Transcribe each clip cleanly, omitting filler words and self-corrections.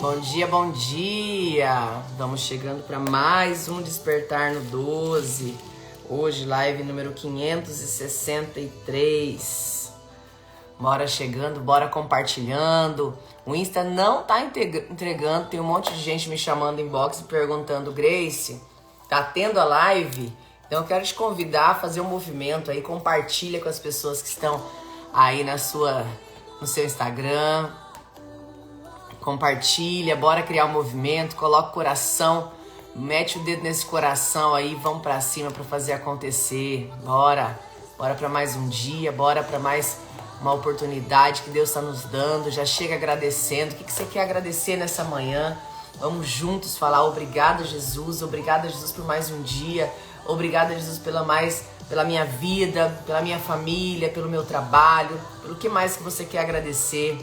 Bom dia, bom dia! Vamos chegando para mais um Despertar no 12. Hoje, live número 563. Bora chegando, bora compartilhando. O Insta não tá entregando, tem um monte de gente me chamando em inbox e perguntando: Grace, tá tendo a live? Então eu quero te convidar a fazer um movimento aí, compartilha com as pessoas que estão aí no seu Instagram. Compartilha, bora criar um movimento, coloca o coração, mete o dedo nesse coração aí, vamos pra cima pra fazer acontecer. Bora pra mais um dia, bora pra mais uma oportunidade que Deus está nos dando. Já chega agradecendo. O que você quer agradecer nessa manhã? Vamos juntos falar obrigado, Jesus por mais um dia. Obrigado, Jesus, pela minha vida, pela minha família, pelo meu trabalho, pelo que mais que você quer agradecer.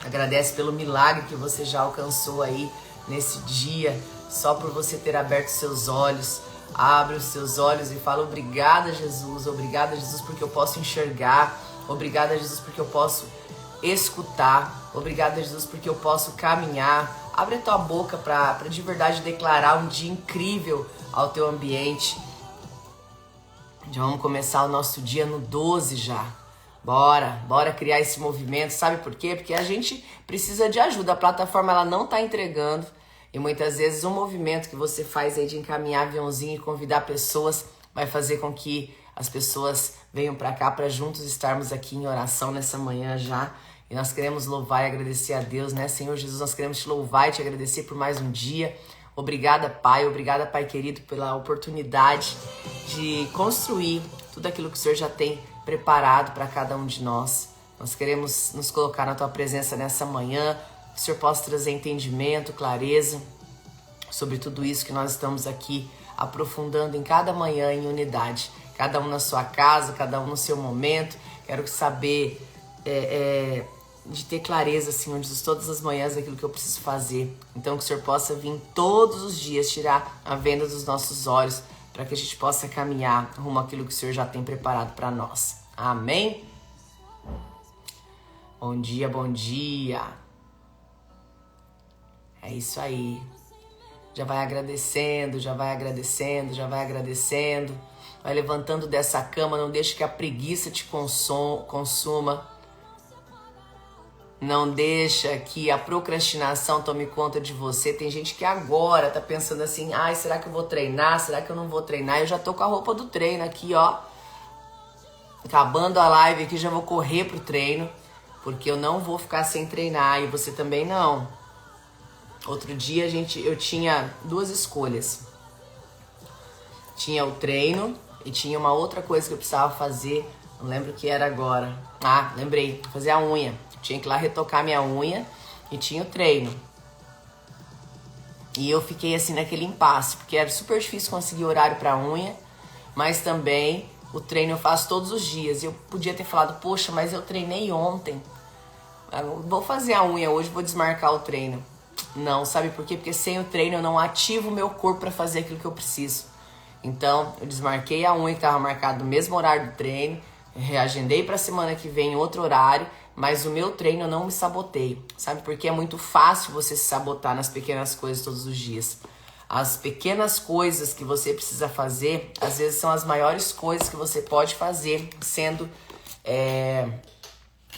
Agradece pelo milagre que você já alcançou aí nesse dia, só por você ter aberto seus olhos. Abre os seus olhos e fala: obrigada, Jesus, porque eu posso enxergar. Obrigada, Jesus, porque eu posso escutar. Obrigada, Jesus, porque eu posso caminhar. Abre a tua boca para de verdade declarar um dia incrível ao teu ambiente. Já vamos começar o nosso dia no 12 já. Bora criar esse movimento. Sabe por quê? Porque a gente precisa de ajuda. A plataforma ela não tá entregando. E muitas vezes o movimento que você faz aí de encaminhar aviãozinho e convidar pessoas vai fazer com que as pessoas venham para cá para juntos estarmos aqui em oração nessa manhã já. E nós queremos louvar e agradecer a Deus, né? Senhor Jesus, nós queremos te louvar e te agradecer por mais um dia. Obrigada, Pai. Obrigada, Pai querido, pela oportunidade de construir tudo aquilo que o Senhor já tem preparado para cada um de nós. Nós queremos nos colocar na tua presença nessa manhã, que o Senhor possa trazer entendimento, clareza sobre tudo isso que nós estamos aqui aprofundando em cada manhã em unidade. Cada um na sua casa, cada um no seu momento. Quero saber de ter clareza, Senhor Jesus, todas as manhãs daquilo que eu preciso fazer. Então que o Senhor possa vir todos os dias tirar a venda dos nossos olhos, para que a gente possa caminhar rumo àquilo que o Senhor já tem preparado para nós. Amém? Bom dia, bom dia. É isso aí. Já vai agradecendo. Vai levantando dessa cama, não deixe que a preguiça te consuma. Não deixa que a procrastinação tome conta de você. Tem gente que agora tá pensando assim: ai, será que eu vou treinar? Será que eu não vou treinar? Eu já tô com a roupa do treino aqui, ó. Acabando a live aqui, já vou correr pro treino, porque eu não vou ficar sem treinar e você também não. Outro dia eu tinha duas escolhas. Tinha o treino e tinha uma outra coisa que eu precisava fazer. Não lembro o que era agora. Ah, lembrei. Fazer a unha. Tinha que ir lá retocar minha unha e tinha o treino. E eu fiquei assim naquele impasse, porque era super difícil conseguir horário pra unha, mas também o treino eu faço todos os dias. E eu podia ter falado: poxa, mas eu treinei ontem. Eu vou fazer a unha hoje, vou desmarcar o treino. Não, sabe por quê? Porque sem o treino eu não ativo o meu corpo pra fazer aquilo que eu preciso. Então, eu desmarquei a unha que estava marcada no mesmo horário do treino, reagendei pra semana que vem em outro horário, mas o meu treino eu não me saboteio. Sabe por quê? É muito fácil você se sabotar nas pequenas coisas todos os dias. As pequenas coisas que você precisa fazer, às vezes são as maiores coisas que você pode fazer sendo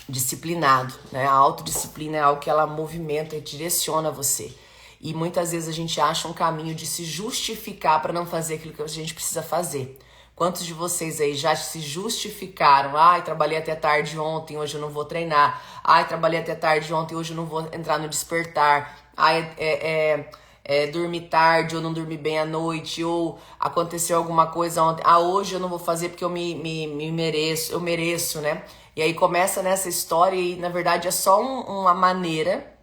disciplinado, né? A autodisciplina é algo que ela movimenta e direciona você. E muitas vezes a gente acha um caminho de se justificar para não fazer aquilo que a gente precisa fazer. Quantos de vocês aí já se justificaram? Ai, trabalhei até tarde ontem, hoje eu não vou treinar. Ai, trabalhei até tarde ontem, hoje eu não vou entrar no despertar. Ai, dormi tarde ou não dormi bem à noite. Ou aconteceu alguma coisa ontem. Ah, hoje eu não vou fazer porque eu eu mereço, né? E aí começa nessa história e na verdade é só uma maneira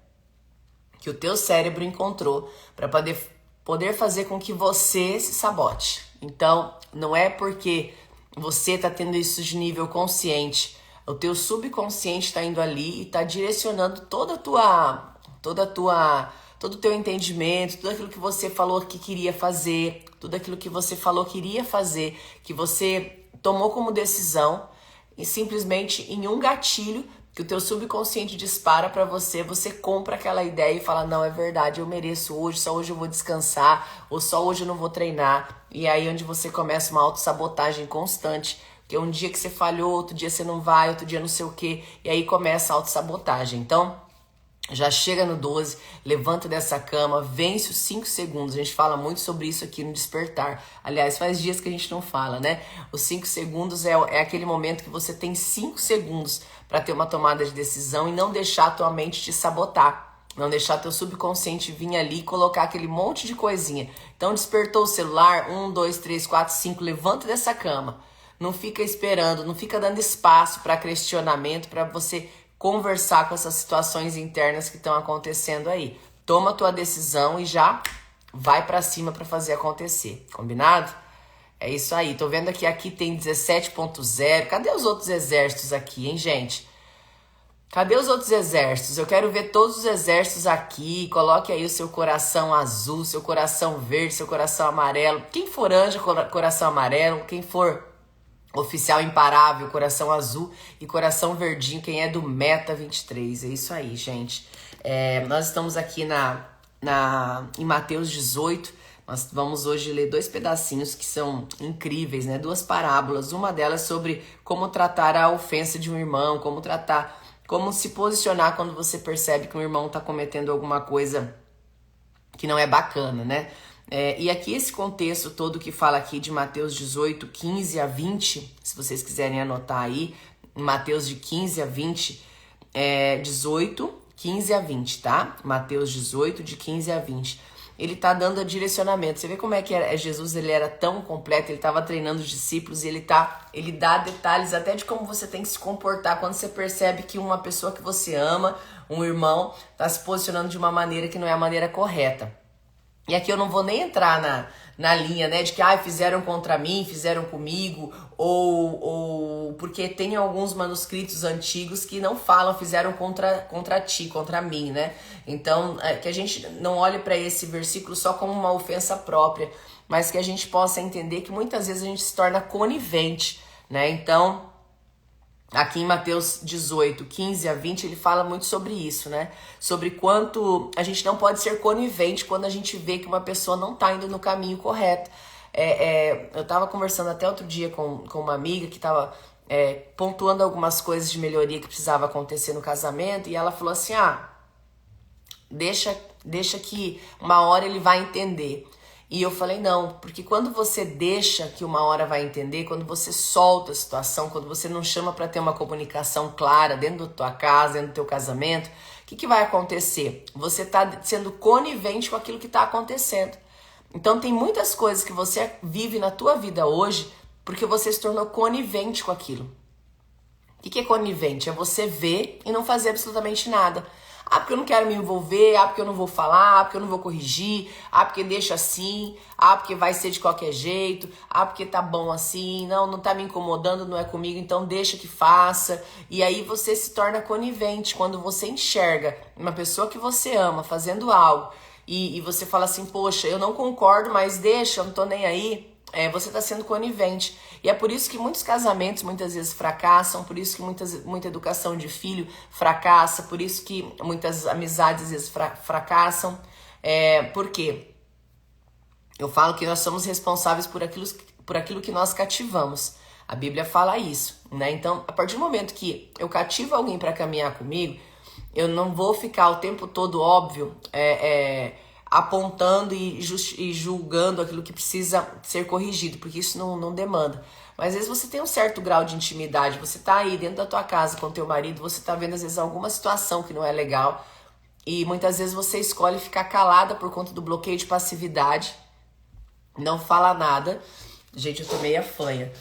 que o teu cérebro encontrou para poder fazer com que você se sabote. Então, não é porque você tá tendo isso de nível consciente. O teu subconsciente tá indo ali e tá direcionando todo o teu entendimento, tudo aquilo que você falou que queria fazer, tudo aquilo que você falou que iria fazer, que você tomou como decisão, e simplesmente em um gatilho que o teu subconsciente dispara pra você, você compra aquela ideia e fala, não, é verdade, eu mereço hoje, só hoje eu vou descansar, ou só hoje eu não vou treinar. E aí onde você começa uma autossabotagem constante, porque um dia que você falhou, outro dia você não vai, outro dia não sei o quê, e aí começa a autossabotagem. Então, já chega no 12, levanta dessa cama, vence os 5 segundos. A gente fala muito sobre isso aqui no Despertar. Aliás, faz dias que a gente não fala, né? Os 5 segundos é aquele momento que você tem 5 segundos para ter uma tomada de decisão e não deixar a tua mente te sabotar. Não deixar teu subconsciente vir ali e colocar aquele monte de coisinha. Então, despertou o celular, 1, 2, 3, 4, 5, levanta dessa cama. Não fica esperando, não fica dando espaço para questionamento, para você conversar com essas situações internas que estão acontecendo aí. Toma a tua decisão e já vai pra cima pra fazer acontecer. Combinado? É isso aí. Tô vendo que aqui tem 17.0. Cadê os outros exércitos aqui, hein, gente? Cadê os outros exércitos? Eu quero ver todos os exércitos aqui. Coloque aí o seu coração azul, seu coração verde, seu coração amarelo. Quem for anjo, coração amarelo. Quem for oficial imparável, coração azul e coração verdinho, quem é do Meta 23. É isso aí, gente. Nós estamos aqui em Mateus 18. Nós vamos hoje ler 2 pedacinhos que são incríveis, né? 2 parábolas. Uma delas sobre como tratar a ofensa de um irmão, como se posicionar quando você percebe que um irmão está cometendo alguma coisa que não é bacana, né? E aqui esse contexto todo que fala aqui de Mateus 18, 15 a 20, se vocês quiserem anotar aí, Mateus de 15 a 20, 18, 15 a 20, tá? Mateus 18, de 15 a 20. Ele tá dando direcionamento. Você vê como é que Jesus, ele era tão completo, ele tava treinando os discípulos e ele dá detalhes até de como você tem que se comportar quando você percebe que uma pessoa que você ama, um irmão, tá se posicionando de uma maneira que não é a maneira correta. E aqui eu não vou nem entrar na linha, né, de que fizeram contra mim, fizeram comigo, ou porque tem alguns manuscritos antigos que não falam fizeram contra ti, contra mim, né? Então, que a gente não olhe para esse versículo só como uma ofensa própria, mas que a gente possa entender que muitas vezes a gente se torna conivente, né? Então, aqui em Mateus 18, 15 a 20, ele fala muito sobre isso, né? Sobre quanto a gente não pode ser conivente quando a gente vê que uma pessoa não tá indo no caminho correto. Eu tava conversando até outro dia com uma amiga que tava pontuando algumas coisas de melhoria que precisava acontecer no casamento, e ela falou assim, deixa que uma hora ele vai entender. E eu falei, não, porque quando você deixa que uma hora vai entender, quando você solta a situação, quando você não chama para ter uma comunicação clara dentro da tua casa, dentro do teu casamento, o que vai acontecer? Você tá sendo conivente com aquilo que tá acontecendo. Então tem muitas coisas que você vive na tua vida hoje porque você se tornou conivente com aquilo. O que é conivente? É você ver e não fazer absolutamente nada. Porque eu não quero me envolver, porque eu não vou falar, porque eu não vou corrigir, porque deixa assim, porque vai ser de qualquer jeito, porque tá bom assim, não tá me incomodando, não é comigo, então deixa que faça. E aí você se torna conivente quando você enxerga uma pessoa que você ama fazendo algo e você fala assim, poxa, eu não concordo, mas deixa, eu não tô nem aí. Você está sendo conivente. E é por isso que muitos casamentos muitas vezes fracassam, por isso que muita educação de filho fracassa, por isso que muitas amizades às vezes fracassam. Por quê? Eu falo que nós somos responsáveis por aquilo que nós cativamos. A Bíblia fala isso, né? Então, a partir do momento que eu cativo alguém para caminhar comigo, eu não vou ficar o tempo todo, óbvio, apontando e julgando aquilo que precisa ser corrigido, porque isso não demanda. Mas às vezes você tem um certo grau de intimidade, você tá aí dentro da tua casa com teu marido, você tá vendo às vezes alguma situação que não é legal, e muitas vezes você escolhe ficar calada por conta do bloqueio de passividade, não fala nada. Gente, eu tomei a fanha.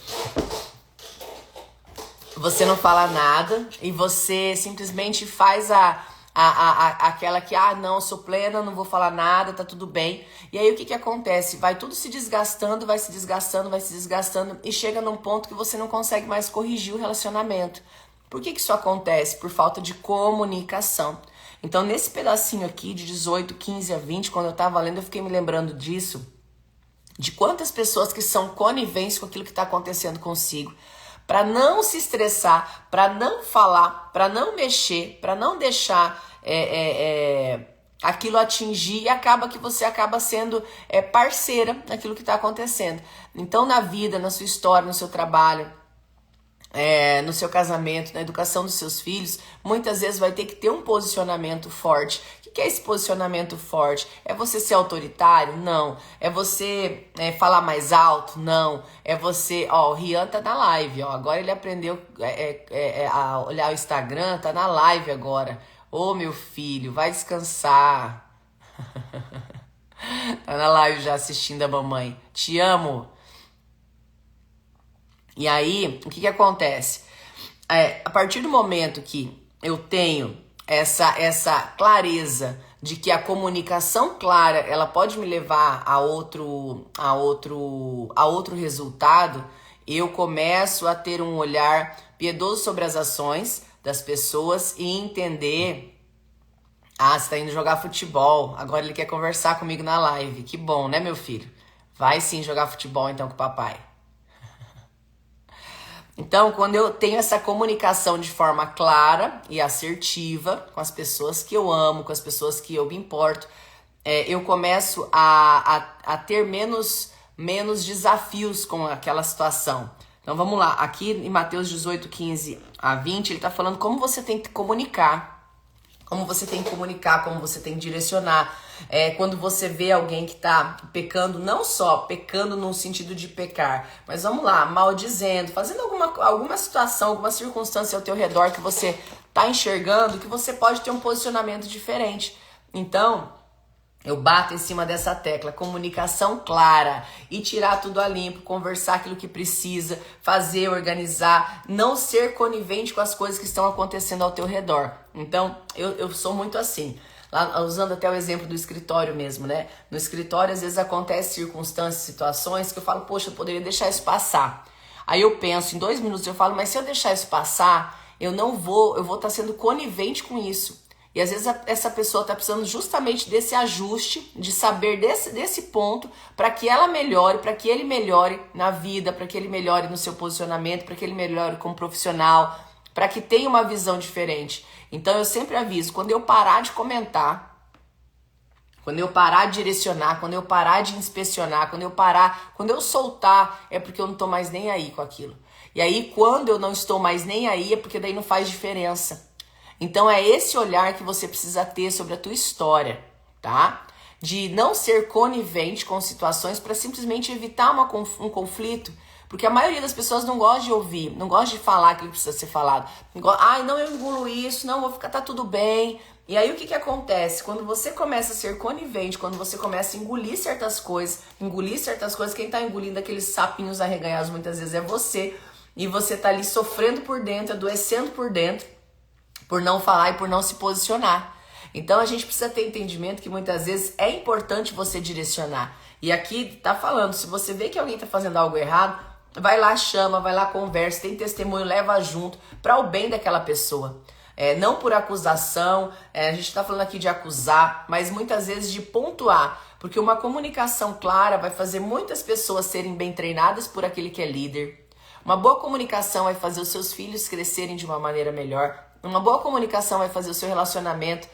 Você não fala nada e você simplesmente faz aquela que, não, eu sou plena, não vou falar nada, tá tudo bem. E aí o que acontece? Vai tudo se desgastando, vai se desgastando e chega num ponto que você não consegue mais corrigir o relacionamento. Por que isso acontece? Por falta de comunicação. Então nesse pedacinho aqui de 18, 15 a 20, quando eu tava lendo, eu fiquei me lembrando disso, de quantas pessoas que são coniventes com aquilo que tá acontecendo consigo. para não se estressar, para não falar, para não mexer, para não deixar aquilo atingir, e acaba que você acaba sendo parceira naquilo que está acontecendo. Então, na vida, na sua história, no seu trabalho, no seu casamento, na educação dos seus filhos, muitas vezes vai ter que ter um posicionamento forte. O que é esse posicionamento forte? É você ser autoritário? Não. É você falar mais alto? Não. É você... Ó, o Rian tá na live, ó. Agora ele aprendeu a olhar o Instagram, tá na live agora. Ô, meu filho, vai descansar. Tá na live já assistindo a mamãe. Te amo. E aí, o que acontece? A partir do momento que eu tenho essa clareza de que a comunicação clara, ela pode me levar a outro resultado, eu começo a ter um olhar piedoso sobre as ações das pessoas e entender... Ah, você tá indo jogar futebol, agora ele quer conversar comigo na live. Que bom, né, meu filho? Vai sim jogar futebol então com o papai. Então, quando eu tenho essa comunicação de forma clara e assertiva com as pessoas que eu amo, com as pessoas que eu me importo, eu começo a ter menos desafios com aquela situação. Então, vamos lá. Aqui em Mateus 18, 15 a 20, ele está falando como você tem que comunicar. Como você tem que comunicar, como você tem que direcionar. Quando você vê alguém que está pecando, não só pecando no sentido de pecar, mas vamos lá, maldizendo, fazendo alguma situação, alguma circunstância ao teu redor que você está enxergando, que você pode ter um posicionamento diferente. Então, eu bato em cima dessa tecla, comunicação clara e tirar tudo a limpo, conversar aquilo que precisa, fazer, organizar, não ser conivente com as coisas que estão acontecendo ao teu redor. Então, eu sou muito assim, lá, usando até o exemplo do escritório mesmo, né? No escritório, às vezes acontecem circunstâncias, situações que eu falo, poxa, eu poderia deixar isso passar. Aí eu penso, em 2 minutos eu falo, mas se eu deixar isso passar, eu vou estar sendo conivente com isso. E às vezes essa pessoa está precisando justamente desse ajuste, de saber desse ponto, para que ela melhore, para que ele melhore na vida, para que ele melhore no seu posicionamento, para que ele melhore como profissional, para que tenha uma visão diferente. Então eu sempre aviso, quando eu parar de comentar, quando eu parar de direcionar, quando eu parar de inspecionar, quando eu soltar, é porque eu não estou mais nem aí com aquilo. E aí quando eu não estou mais nem aí, é porque daí não faz diferença. Então é esse olhar que você precisa ter sobre a tua história, tá? De não ser conivente com situações para simplesmente evitar um conflito. Porque a maioria das pessoas não gosta de ouvir, não gosta de falar aquilo que precisa ser falado. Ai, não, eu engulo isso, não, vou ficar, tá tudo bem. E aí o que acontece? Quando você começa a ser conivente, quando você começa a engolir certas coisas, quem tá engolindo aqueles sapinhos arreganhados muitas vezes é você. E você tá ali sofrendo por dentro, adoecendo por dentro, por não falar e por não se posicionar. Então a gente precisa ter entendimento que muitas vezes é importante você direcionar. E aqui tá falando, se você vê que alguém tá fazendo algo errado, vai lá, chama, vai lá, conversa, tem testemunho, leva junto para o bem daquela pessoa. Não por acusação, a gente tá falando aqui de acusar, mas muitas vezes de pontuar. Porque uma comunicação clara vai fazer muitas pessoas serem bem treinadas por aquele que é líder. Uma boa comunicação vai fazer os seus filhos crescerem de uma maneira melhor. Uma boa comunicação vai fazer o seu relacionamento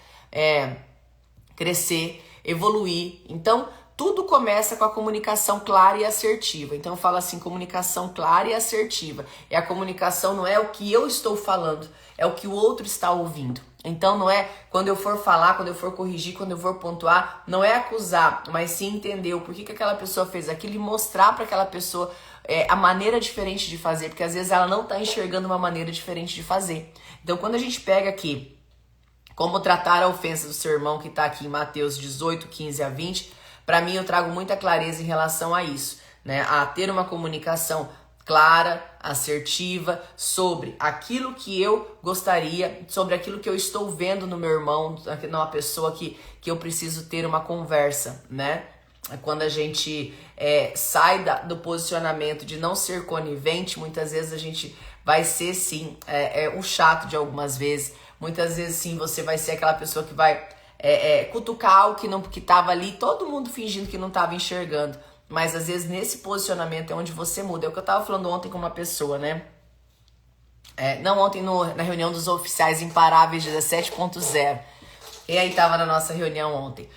crescer, evoluir. Então, tudo começa com a comunicação clara e assertiva. Então, eu falo assim, comunicação clara e assertiva. E a comunicação não é o que eu estou falando, é o que o outro está ouvindo. Então, não é quando eu for falar, quando eu for corrigir, quando eu for pontuar, não é acusar, mas sim entender o porquê que aquela pessoa fez aquilo e mostrar para aquela pessoa a maneira diferente de fazer, porque às vezes ela não está enxergando uma maneira diferente de fazer. Então, quando a gente pega aqui como tratar a ofensa do seu irmão, que está aqui em Mateus 18, 15 a 20, para mim eu trago muita clareza em relação a isso, né? A ter uma comunicação clara, assertiva, sobre aquilo que eu gostaria, sobre aquilo que eu estou vendo no meu irmão, numa pessoa que eu preciso ter uma conversa, né? Quando a gente sai do posicionamento de não ser conivente, muitas vezes a gente vai ser, sim, o chato de algumas vezes. Muitas vezes, sim, você vai ser aquela pessoa que vai cutucar algo que estava ali, todo mundo fingindo que não estava enxergando. Mas, às vezes, nesse posicionamento é onde você muda. É o que eu estava falando ontem com uma pessoa, né? Não, ontem na reunião dos oficiais imparáveis 17.0. E aí tava na nossa reunião ontem.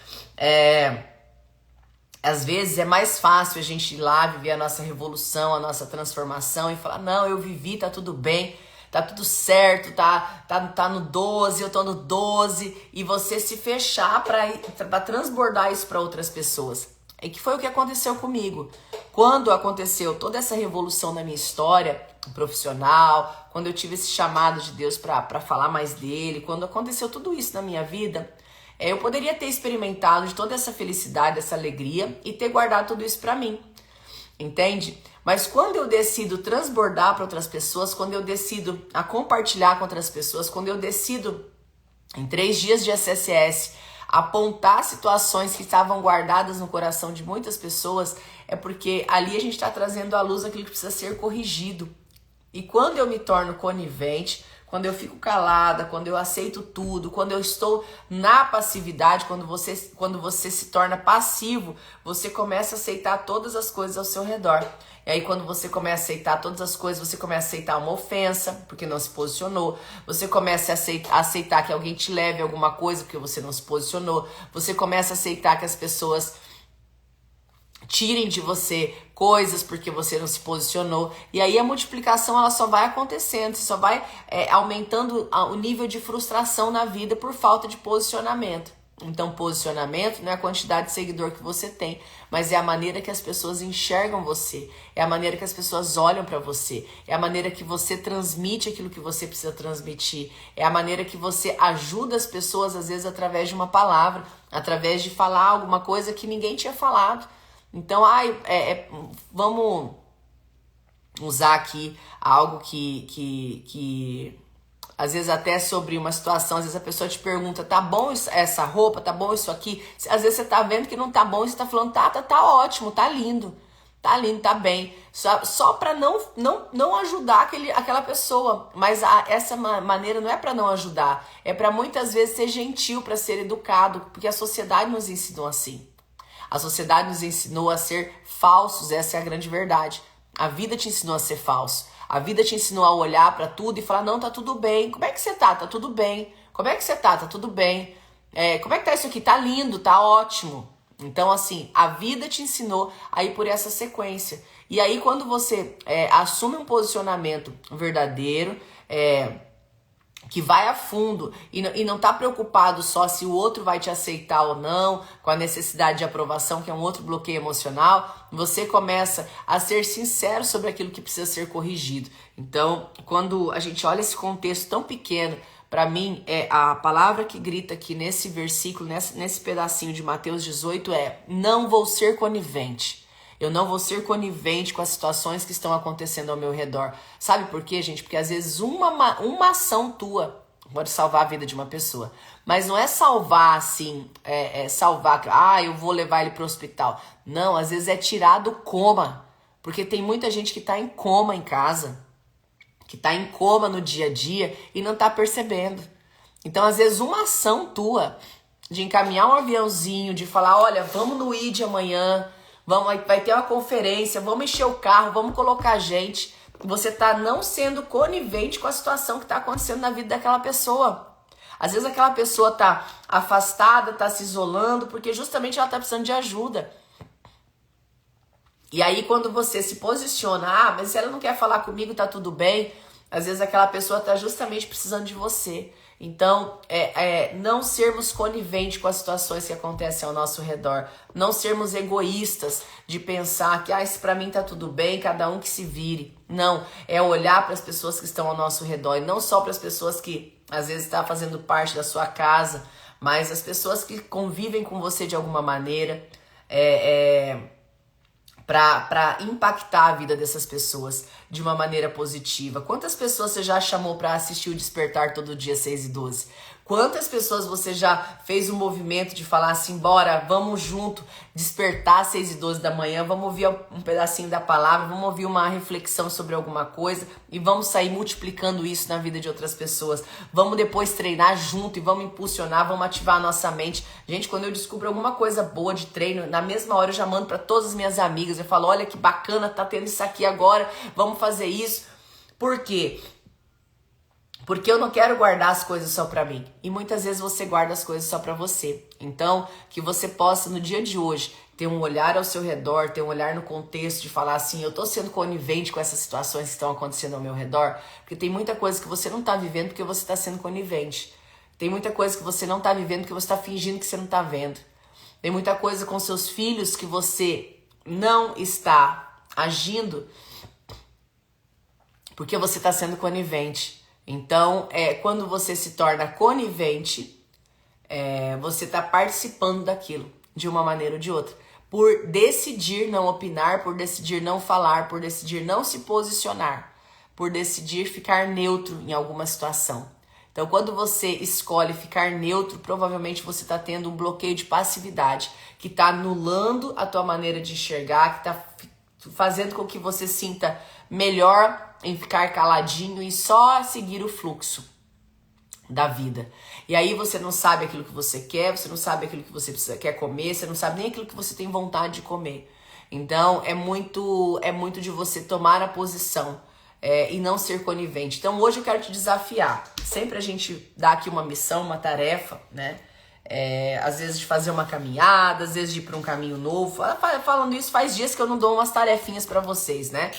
Às vezes é mais fácil a gente ir lá viver a nossa revolução, a nossa transformação e falar, não, eu vivi, tá tudo bem, tá tudo certo, tá no 12, eu tô no 12, e você se fechar pra transbordar isso pra outras pessoas. E que foi o que aconteceu comigo. Quando aconteceu toda essa revolução na minha história profissional, quando eu tive esse chamado de Deus pra falar mais dele, quando aconteceu tudo isso na minha vida, eu poderia ter experimentado de toda essa felicidade, essa alegria e ter guardado tudo isso pra mim, entende? Mas quando eu decido transbordar para outras pessoas, quando eu decido a compartilhar com outras pessoas, quando eu decido em 3 dias de SSS apontar situações que estavam guardadas no coração de muitas pessoas, é porque ali a gente está trazendo à luz aquilo que precisa ser corrigido. E quando eu me torno conivente, quando eu fico calada, quando eu aceito tudo, quando eu estou na passividade, quando você se torna passivo, você começa a aceitar todas as coisas ao seu redor. E aí quando você começa a aceitar todas as coisas, você começa a aceitar uma ofensa, porque não se posicionou. Você começa a aceitar que alguém te leve alguma coisa, porque você não se posicionou. Você começa a aceitar que as pessoas tirem de você coisas porque você não se posicionou. E aí a multiplicação ela só vai acontecendo, você só vai aumentando o nível de frustração na vida por falta de posicionamento. Então posicionamento não é a quantidade de seguidor que você tem, mas é a maneira que as pessoas enxergam você, é a maneira que as pessoas olham para você, é a maneira que você transmite aquilo que você precisa transmitir, é a maneira que você ajuda as pessoas às vezes através de uma palavra, através de falar alguma coisa que ninguém tinha falado. Então, vamos usar aqui algo que às vezes até sobre uma situação, às vezes a pessoa te pergunta, tá bom essa roupa, tá bom isso aqui? Às vezes você tá vendo que não tá bom e você tá falando, tá ótimo, tá lindo, tá bem. Só pra não ajudar aquela pessoa. Mas essa maneira não é pra não ajudar, é pra muitas vezes ser gentil, pra ser educado, porque a sociedade nos ensinou assim. A sociedade nos ensinou a ser falsos, essa é a grande verdade. A vida te ensinou a ser falso. A vida te ensinou a olhar pra tudo e falar, não, tá tudo bem. Como é que você tá? Tá tudo bem. Como é que você tá? Tá tudo bem. Como é que tá isso aqui? Tá lindo, tá ótimo. Então, assim, a vida te ensinou a ir por essa sequência. E aí, quando você assume um posicionamento verdadeiro, que vai a fundo e não tá preocupado só se o outro vai te aceitar ou não, com a necessidade de aprovação, que é um outro bloqueio emocional, você começa a ser sincero sobre aquilo que precisa ser corrigido. Então, quando a gente olha esse contexto tão pequeno, para mim, a palavra que grita aqui nesse versículo, nesse pedacinho de Mateus 18 não vou ser conivente. Eu não vou ser conivente com as situações que estão acontecendo ao meu redor. Sabe por quê, gente? Porque às vezes uma ação tua pode salvar a vida de uma pessoa. Mas não é salvar assim, salvar, eu vou levar ele pro hospital. Não, às vezes é tirar do coma. Porque tem muita gente que tá em coma em casa, que tá em coma no dia a dia e não tá percebendo. Então, às vezes, uma ação tua de encaminhar um aviãozinho, de falar, olha, vamos no ID amanhã, vai ter uma conferência, vamos encher o carro, vamos colocar gente. Você tá não sendo conivente com a situação que tá acontecendo na vida daquela pessoa. Às vezes aquela pessoa tá afastada, tá se isolando, porque justamente ela tá precisando de ajuda. E aí quando você se posiciona, mas se ela não quer falar comigo, tá tudo bem. Às vezes aquela pessoa tá justamente precisando de você. Então, não sermos coniventes com as situações que acontecem ao nosso redor. Não sermos egoístas de pensar que, se pra mim tá tudo bem, cada um que se vire. Não, é olhar para as pessoas que estão ao nosso redor. E não só para as pessoas que, às vezes, estão fazendo parte da sua casa, mas as pessoas que convivem com você de alguma maneira, para impactar a vida dessas pessoas de uma maneira positiva. Quantas pessoas você já chamou para assistir o Despertar todo dia 6:12? Quantas pessoas você já fez um movimento de falar assim, bora, vamos junto, despertar 6:12 da manhã, vamos ouvir um pedacinho da palavra, vamos ouvir uma reflexão sobre alguma coisa e vamos sair multiplicando isso na vida de outras pessoas. Vamos depois treinar junto e vamos impulsionar, vamos ativar a nossa mente. Gente, quando eu descubro alguma coisa boa de treino, na mesma hora eu já mando para todas as minhas amigas, eu falo, olha que bacana, tá tendo isso aqui agora, vamos fazer isso. Por quê? Porque eu não quero guardar as coisas só pra mim. E muitas vezes você guarda as coisas só pra você. Então, que você possa, no dia de hoje, ter um olhar ao seu redor, ter um olhar no contexto de falar assim, eu tô sendo conivente com essas situações que estão acontecendo ao meu redor. Porque tem muita coisa que você não tá vivendo porque você tá sendo conivente. Tem muita coisa que você não tá vivendo porque você tá fingindo que você não tá vendo. Tem muita coisa com seus filhos que você não está agindo porque você está sendo conivente. Então, quando você se torna conivente, você está participando daquilo, de uma maneira ou de outra. Por decidir não opinar, por decidir não falar, por decidir não se posicionar, por decidir ficar neutro em alguma situação. Então, quando você escolhe ficar neutro, provavelmente você está tendo um bloqueio de passividade, que está anulando a tua maneira de enxergar, que está fazendo com que você sinta melhor em ficar caladinho e só seguir o fluxo da vida. E aí você não sabe aquilo que você quer, você não sabe aquilo que você quer comer, você não sabe nem aquilo que você tem vontade de comer. Então é muito de você tomar a posição e não ser conivente. Então hoje eu quero te desafiar. Sempre a gente dá aqui uma missão, uma tarefa, né? Às vezes de fazer uma caminhada, às vezes de ir para um caminho novo. Falando isso, faz dias que eu não dou umas tarefinhas para vocês, né?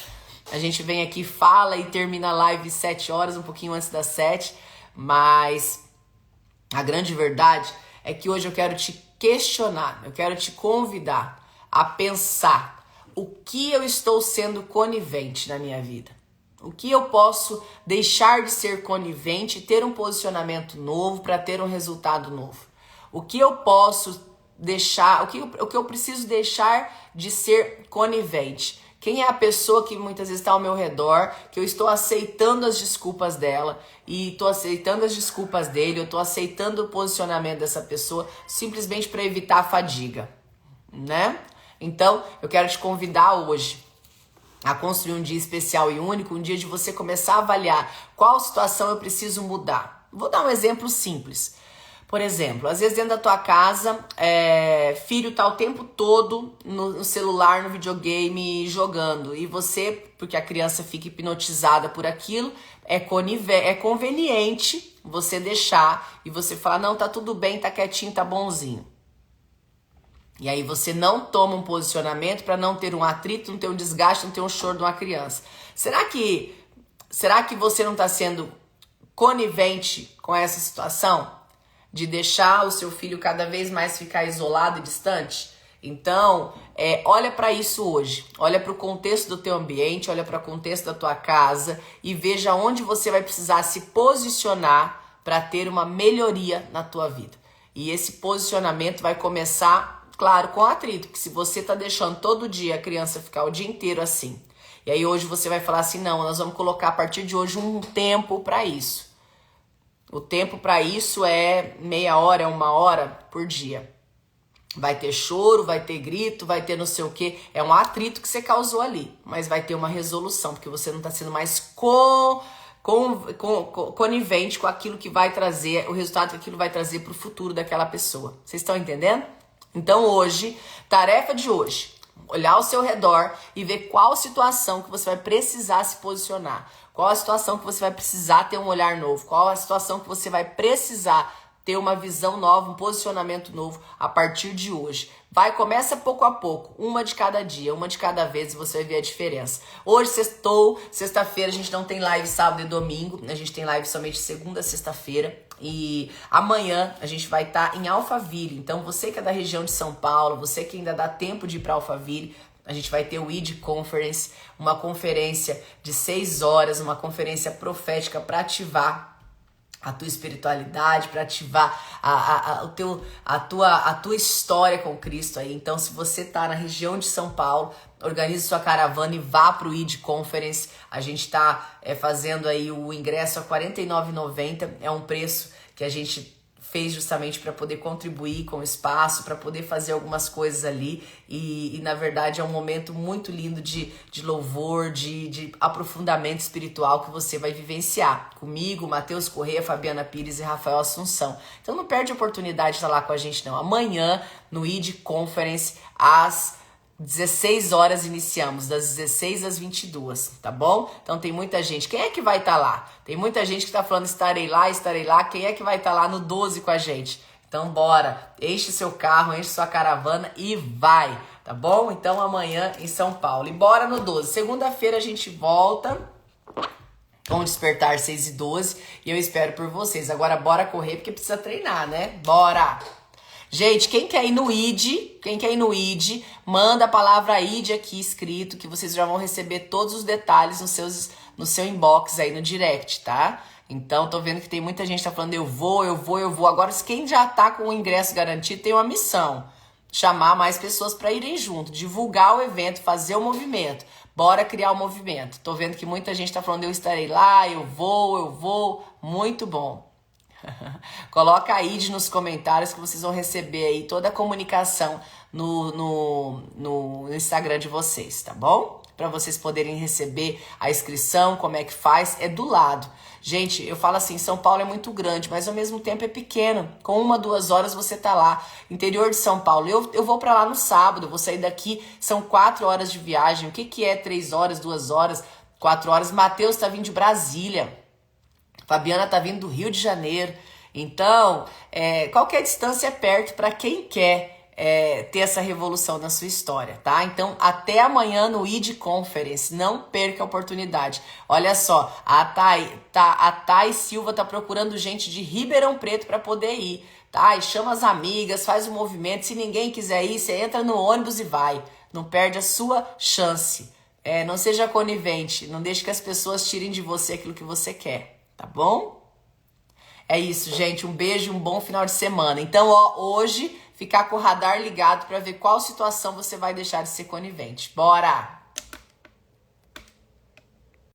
A gente vem aqui, fala e termina a live 7 horas, um pouquinho antes das 7. Mas a grande verdade é que hoje eu quero te questionar, eu quero te convidar a pensar o que eu estou sendo conivente na minha vida. O que eu posso deixar de ser conivente e ter um posicionamento novo para ter um resultado novo. O que eu posso deixar, o que eu preciso deixar de ser conivente. Quem é a pessoa que muitas vezes está ao meu redor, que eu estou aceitando as desculpas dela e estou aceitando as desculpas dele, eu estou aceitando o posicionamento dessa pessoa simplesmente para evitar a fadiga, né? Então, eu quero te convidar hoje a construir um dia especial e único, um dia de você começar a avaliar qual situação eu preciso mudar. Vou dar um exemplo simples. Por exemplo, às vezes dentro da tua casa, filho tá o tempo todo no celular, no videogame, jogando. E você, porque a criança fica hipnotizada por aquilo, é conveniente você deixar e você falar, não, tá tudo bem, tá quietinho, tá bonzinho. E aí você não toma um posicionamento para não ter um atrito, não ter um desgaste, não ter um choro de uma criança. Será que você não tá sendo conivente com essa situação? De deixar o seu filho cada vez mais ficar isolado e distante? Então, olha para isso hoje. Olha para o contexto do teu ambiente, olha para o contexto da tua casa e veja onde você vai precisar se posicionar para ter uma melhoria na tua vida. E esse posicionamento vai começar, claro, com atrito, porque se você tá deixando todo dia a criança ficar o dia inteiro assim, e aí hoje você vai falar assim, não, nós vamos colocar a partir de hoje um tempo para isso. O tempo para isso é meia hora, 1 hora por dia. Vai ter choro, vai ter grito, vai ter não sei o quê. É um atrito que você causou ali, mas vai ter uma resolução, porque você não está sendo mais conivente com aquilo que vai trazer, o resultado que aquilo vai trazer para o futuro daquela pessoa. Vocês estão entendendo? Então hoje, tarefa de hoje, olhar ao seu redor e ver qual situação que você vai precisar se posicionar. Qual a situação que você vai precisar ter um olhar novo? Qual a situação que você vai precisar ter uma visão nova, um posicionamento novo a partir de hoje? Começa pouco a pouco, uma de cada dia, uma de cada vez e você vai ver a diferença. Hoje, sexta-feira, a gente não tem live sábado e domingo, a gente tem live somente segunda, sexta-feira. E amanhã a gente vai estar em Alphaville. Então você que é da região de São Paulo, você que ainda dá tempo de ir para Alphaville, a gente vai ter o ID Conference, uma conferência de 6 horas, uma conferência profética para ativar a tua espiritualidade, para ativar a tua história com Cristo aí. Então, se você tá na região de São Paulo, organize sua caravana e vá pro ID Conference. A gente tá fazendo aí o ingresso a R$ 49,90. É um preço que a gente fez justamente para poder contribuir com o espaço, para poder fazer algumas coisas ali e na verdade é um momento muito lindo de louvor, de aprofundamento espiritual que você vai vivenciar comigo, Matheus Correia, Fabiana Pires e Rafael Assunção. Então não perde a oportunidade de estar lá com a gente não. Amanhã no ID Conference às 16 horas iniciamos, das 16 às 22, tá bom? Então tem muita gente. Quem é que vai estar lá? Tem muita gente que tá falando estarei lá, estarei lá. Quem é que vai estar lá no 12 com a gente? Então bora, enche seu carro, enche sua caravana e vai, tá bom? Então amanhã em São Paulo. E bora no 12. Segunda-feira a gente volta com o Despertar 6:12 e eu espero por vocês. Agora bora correr porque precisa treinar, né? Bora! Gente, quem quer ir no ID, manda a palavra ID aqui escrito, que vocês já vão receber todos os detalhes no seu inbox aí no direct, tá? Então, tô vendo que tem muita gente que tá falando eu vou. Agora, quem já tá com o ingresso garantido tem uma missão. Chamar mais pessoas para irem junto, divulgar o evento, fazer o movimento. Bora criar o movimento. Tô vendo que muita gente tá falando eu estarei lá, eu vou. Muito bom. Coloca a ID nos comentários que vocês vão receber aí toda a comunicação no Instagram de vocês, tá bom? Para vocês poderem receber a inscrição, como é que faz, é do lado. Gente, eu falo assim, São Paulo é muito grande, mas ao mesmo tempo é pequeno. Com 1-2 horas você tá lá. Interior de São Paulo, eu vou para lá no sábado, vou sair daqui, são 4 horas de viagem. O que é 3 horas, 2 horas, 4 horas? Matheus tá vindo de Brasília. Fabiana tá vindo do Rio de Janeiro. Então, qualquer distância é perto para quem quer ter essa revolução na sua história, tá? Então, até amanhã no ID Conference. Não perca a oportunidade. Olha só, a Thay Silva tá procurando gente de Ribeirão Preto para poder ir, tá? E chama as amigas, faz o movimento. Se ninguém quiser ir, você entra no ônibus e vai. Não perde a sua chance. Não seja conivente. Não deixe que as pessoas tirem de você aquilo que você quer. Tá bom? É isso, gente. Um beijo e um bom final de semana. Então, hoje, ficar com o radar ligado para ver qual situação você vai deixar de ser conivente. Bora!